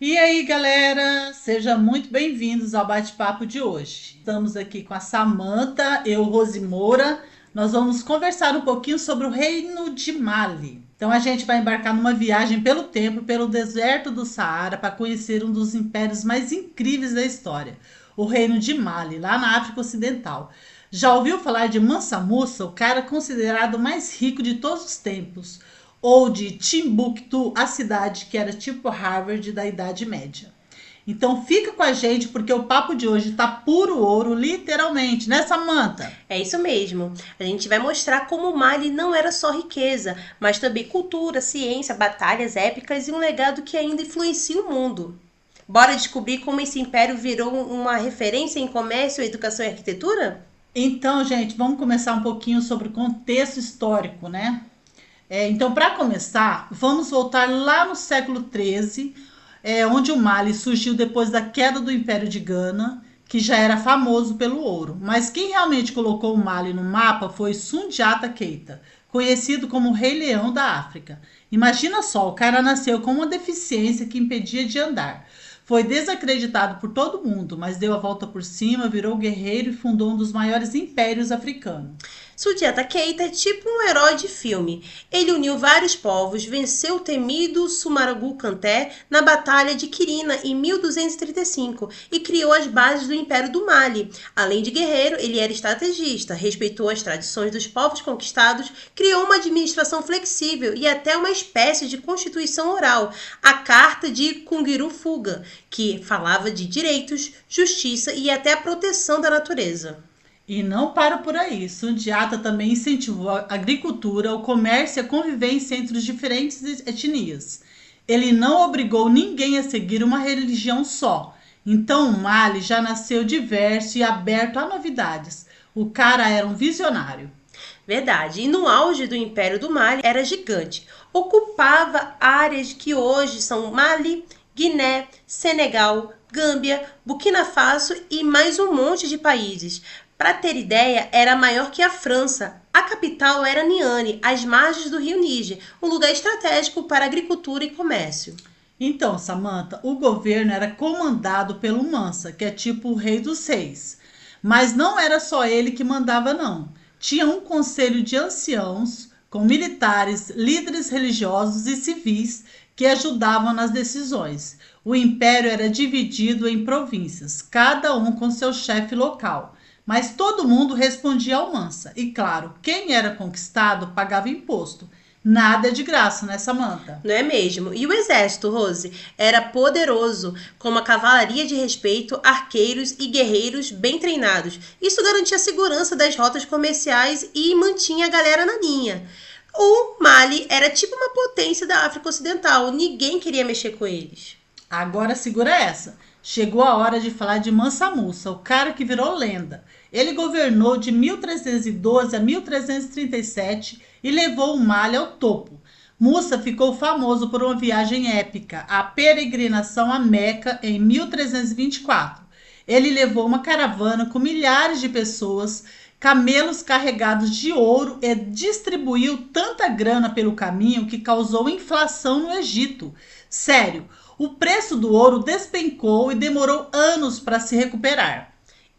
E aí, galera, sejam muito bem-vindos ao bate-papo de hoje. Estamos aqui com a Samantha, eu, Rose Moura. Nós vamos conversar um pouquinho sobre o Reino de Mali. Então, a gente vai embarcar numa viagem pelo tempo, pelo deserto do Saara, para conhecer um dos impérios mais incríveis da história, o Reino de Mali, lá na África Ocidental. Já ouviu falar de Mansa Musa, o cara considerado o mais rico de todos os tempos? Ou de Timbuktu, a cidade que era tipo Harvard da Idade Média. Então fica com a gente porque o papo de hoje tá puro ouro, literalmente, né, Samantha? É isso mesmo. A gente vai mostrar como o Mali não era só riqueza, mas também cultura, ciência, batalhas épicas e um legado que ainda influencia o mundo. Bora descobrir como esse império virou uma referência em comércio, educação e arquitetura? Então, gente, vamos começar um pouquinho sobre o contexto histórico, né? Então, para começar, vamos voltar lá no século XIII, onde o Mali surgiu depois da queda do Império de Gana, que já era famoso pelo ouro. Mas quem realmente colocou o Mali no mapa foi Sundiata Keita, conhecido como o Rei Leão da África. Imagina só, o cara nasceu com uma deficiência que impedia de andar. Foi desacreditado por todo mundo, mas deu a volta por cima, virou guerreiro e fundou um dos maiores impérios africanos. Sundiata Keita é tipo um herói de filme. Ele uniu vários povos, venceu o temido Sumaragu Kanté na Batalha de Quirina em 1235 e criou as bases do Império do Mali. Além de guerreiro, ele era estrategista, respeitou as tradições dos povos conquistados, criou uma administração flexível e até uma espécie de constituição oral, a Carta de Kungiru-Fuga, que falava de direitos, justiça e até a proteção da natureza. E não para por aí. Sundiata também incentivou a agricultura, o comércio e a convivência entre as diferentes etnias. Ele não obrigou ninguém a seguir uma religião só. Então o Mali já nasceu diverso e aberto a novidades. O cara era um visionário. Verdade. E no auge do Império do Mali era gigante. Ocupava áreas que hoje são Mali, Guiné, Senegal, Gâmbia, Burkina Faso e mais um monte de países. Para ter ideia, era maior que a França. A capital era Niane, às margens do rio Níger, um lugar estratégico para agricultura e comércio. Então, Samantha, o governo era comandado pelo Mansa, que é tipo o rei dos reis. Mas não era só ele que mandava, não. Tinha um conselho de anciãos, com militares, líderes religiosos e civis que ajudavam nas decisões. O império era dividido em províncias, cada um com seu chefe local. Mas todo mundo respondia ao Mansa. E claro, quem era conquistado pagava imposto. Nada é de graça, né, Samantha? Não é mesmo? E o exército, Rose, era poderoso, com uma cavalaria de respeito, arqueiros e guerreiros bem treinados. Isso garantia a segurança das rotas comerciais e mantinha a galera na linha. O Mali era tipo uma potência da África Ocidental, ninguém queria mexer com eles. Agora segura essa. Chegou a hora de falar de Mansa Musa, o cara que virou lenda. Ele governou de 1312 a 1337 e levou o Mali ao topo. Musa ficou famoso por uma viagem épica, a peregrinação a Meca em 1324. Ele levou uma caravana com milhares de pessoas, camelos carregados de ouro e distribuiu tanta grana pelo caminho que causou inflação no Egito. Sério, o preço do ouro despencou e demorou anos para se recuperar.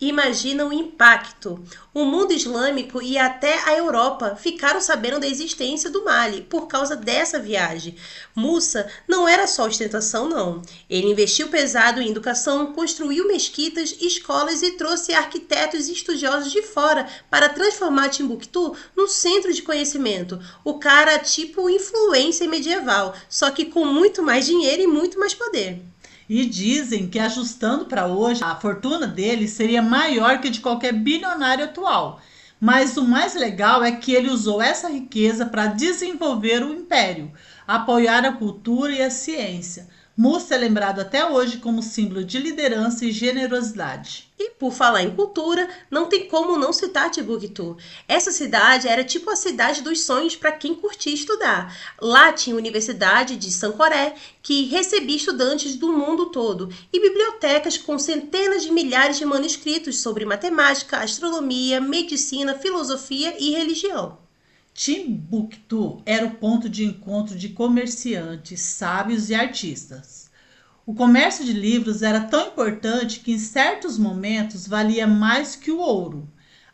Imagina o impacto. O mundo islâmico e até a Europa ficaram sabendo da existência do Mali por causa dessa viagem. Mussa não era só ostentação, não. Ele investiu pesado em educação, construiu mesquitas, escolas e trouxe arquitetos e estudiosos de fora para transformar Timbuktu num centro de conhecimento. O cara tipo influência medieval, só que com muito mais dinheiro e muito mais poder. E dizem que, ajustando para hoje, a fortuna dele seria maior que de qualquer bilionário atual. Mas o mais legal é que ele usou essa riqueza para desenvolver o império, apoiar a cultura e a ciência. Musa é lembrado até hoje como símbolo de liderança e generosidade. E por falar em cultura, não tem como não citar Timbuktu. Essa cidade era tipo a cidade dos sonhos para quem curtia estudar. Lá tinha a Universidade de Sankoré, que recebia estudantes do mundo todo, e bibliotecas com centenas de milhares de manuscritos sobre matemática, astronomia, medicina, filosofia e religião. Timbuktu era o ponto de encontro de comerciantes, sábios e artistas. O comércio de livros era tão importante que em certos momentos valia mais que o ouro.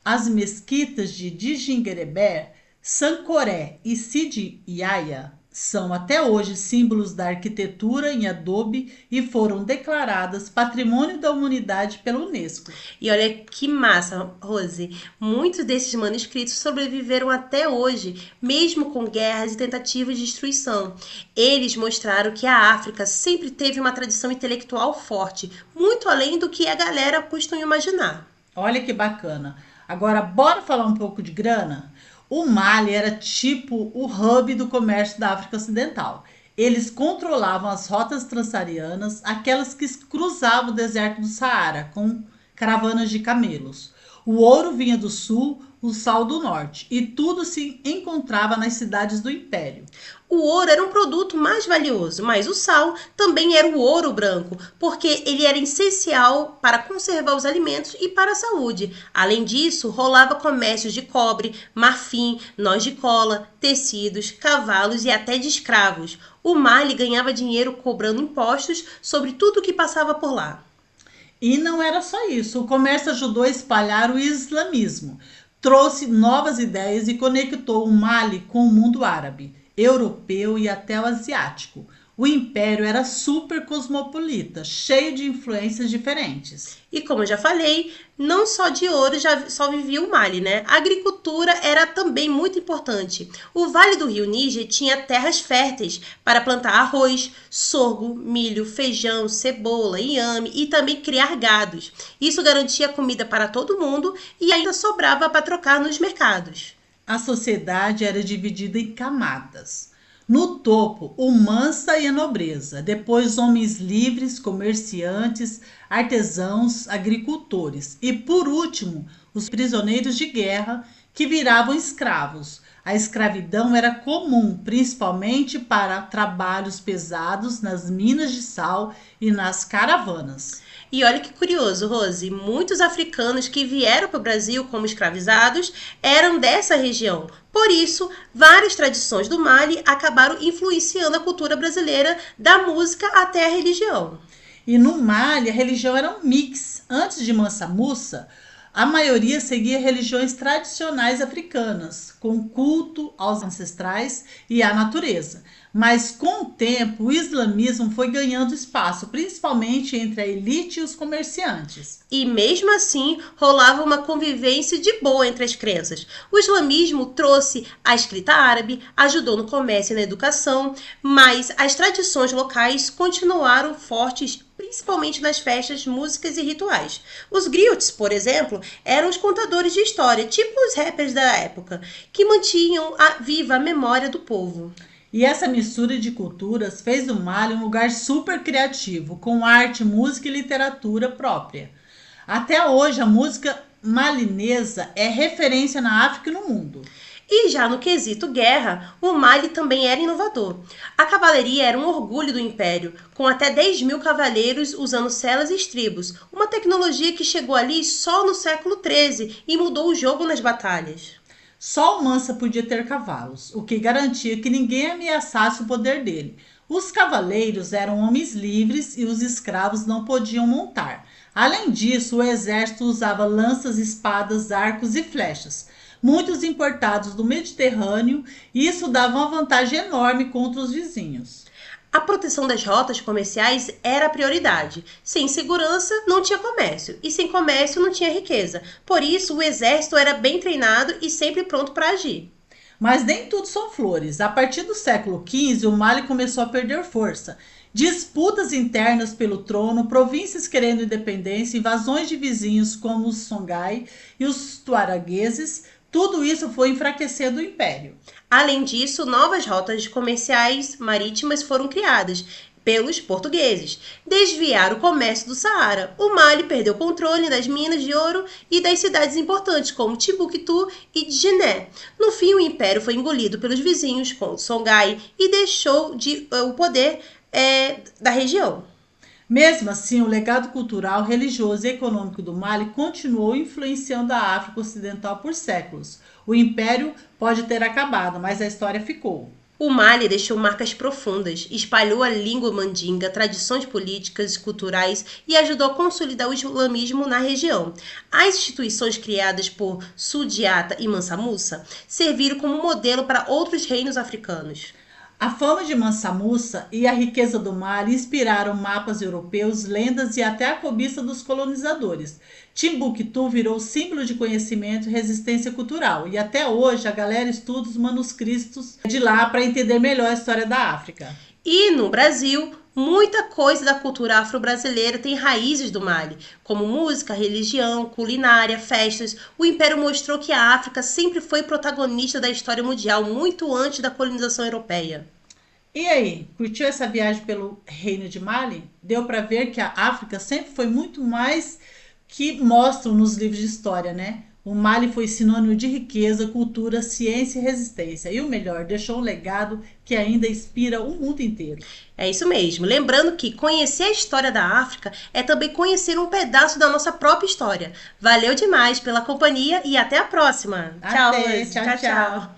As mesquitas de Djinguereber, Sancoré e Sidi Iaia são até hoje símbolos da arquitetura em adobe e foram declaradas Patrimônio da Humanidade pela Unesco. E olha que massa, Rose. Muitos desses manuscritos sobreviveram até hoje, mesmo com guerras e tentativas de destruição. Eles mostraram que a África sempre teve uma tradição intelectual forte, muito além do que a galera costuma imaginar. Olha que bacana. Agora, bora falar um pouco de grana? O Mali era tipo o hub do comércio da África Ocidental. Eles controlavam as rotas transsaarianas, aquelas que cruzavam o deserto do Saara, com caravanas de camelos. O ouro vinha do sul, o sal do norte, e tudo se encontrava nas cidades do império. O ouro era um produto mais valioso, mas o sal também era o ouro branco, porque ele era essencial para conservar os alimentos e para a saúde. Além disso, rolava comércio de cobre, marfim, noz de cola, tecidos, cavalos e até de escravos. O Mali ganhava dinheiro cobrando impostos sobre tudo que passava por lá. E não era só isso, o comércio ajudou a espalhar o islamismo, trouxe novas ideias e conectou o Mali com o mundo árabe, europeu e até o asiático. O império era super cosmopolita, cheio de influências diferentes. E como eu já falei, não só de ouro já só vivia o Mali, né? A agricultura era também muito importante. O Vale do Rio Níger tinha terras férteis para plantar arroz, sorgo, milho, feijão, cebola, inhame e também criar gados. Isso garantia comida para todo mundo e ainda sobrava para trocar nos mercados. A sociedade era dividida em camadas. No topo, o mansa e a nobreza, depois homens livres, comerciantes, artesãos, agricultores e, por último, os prisioneiros de guerra que viravam escravos. A escravidão era comum, principalmente para trabalhos pesados nas minas de sal e nas caravanas. E olha que curioso, Rose, muitos africanos que vieram para o Brasil como escravizados eram dessa região. Por isso, várias tradições do Mali acabaram influenciando a cultura brasileira, da música até a religião. E no Mali, a religião era um mix. Antes de Mansa Musa, a maioria seguia religiões tradicionais africanas, com culto aos ancestrais e à natureza. Mas com o tempo, o islamismo foi ganhando espaço, principalmente entre a elite e os comerciantes. E mesmo assim, rolava uma convivência de boa entre as crenças. O islamismo trouxe a escrita árabe, ajudou no comércio e na educação, mas as tradições locais continuaram fortes, principalmente nas festas, músicas e rituais. Os griots, por exemplo, eram os contadores de história, tipo os rappers da época, que mantinham viva a memória do povo. E essa mistura de culturas fez do Mali um lugar super criativo, com arte, música e literatura própria. Até hoje, a música malinesa é referência na África e no mundo. E já no quesito guerra, o Mali também era inovador. A cavalaria era um orgulho do império, com até 10.000 cavaleiros usando selas e estribos, uma tecnologia que chegou ali só no século XIII e mudou o jogo nas batalhas. Só o Mansa podia ter cavalos, o que garantia que ninguém ameaçasse o poder dele. Os cavaleiros eram homens livres e os escravos não podiam montar. Além disso, o exército usava lanças, espadas, arcos e flechas, muitos importados do Mediterrâneo, e isso dava uma vantagem enorme contra os vizinhos. A proteção das rotas comerciais era a prioridade. Sem segurança, não tinha comércio. E sem comércio, não tinha riqueza. Por isso, o exército era bem treinado e sempre pronto para agir. Mas nem tudo são flores. A partir do século XV, o Mali começou a perder força. Disputas internas pelo trono, províncias querendo independência, invasões de vizinhos como os Songhai e os tuaragueses, tudo isso foi enfraquecendo o império. Além disso, novas rotas comerciais marítimas foram criadas pelos portugueses. Desviaram o comércio do Saara. O Mali perdeu o controle das minas de ouro e das cidades importantes como Timbuktu e Djenné. No fim, o império foi engolido pelos vizinhos, como Songhai, e deixou o poder da região. Mesmo assim, o legado cultural, religioso e econômico do Mali continuou influenciando a África Ocidental por séculos. O império pode ter acabado, mas a história ficou. O Mali deixou marcas profundas, espalhou a língua mandinga, tradições políticas e culturais e ajudou a consolidar o islamismo na região. As instituições criadas por Sudiata e Mansa Musa serviram como modelo para outros reinos africanos. A fama de Mansa Musa e a riqueza do Mali inspiraram mapas europeus, lendas e até a cobiça dos colonizadores. Timbuktu virou símbolo de conhecimento e resistência cultural, e até hoje a galera estuda os manuscritos de lá para entender melhor a história da África. E no Brasil, muita coisa da cultura afro-brasileira tem raízes do Mali, como música, religião, culinária, festas. O Império mostrou que a África sempre foi protagonista da história mundial, muito antes da colonização europeia. E aí, curtiu essa viagem pelo Reino de Mali? Deu para ver que a África sempre foi muito mais que mostram nos livros de história, né? O Mali foi sinônimo de riqueza, cultura, ciência e resistência. E o melhor, deixou um legado que ainda inspira o mundo inteiro. É isso mesmo. Lembrando que conhecer a história da África é também conhecer um pedaço da nossa própria história. Valeu demais pela companhia e até a próxima. Até, Rose. tchau, tchau.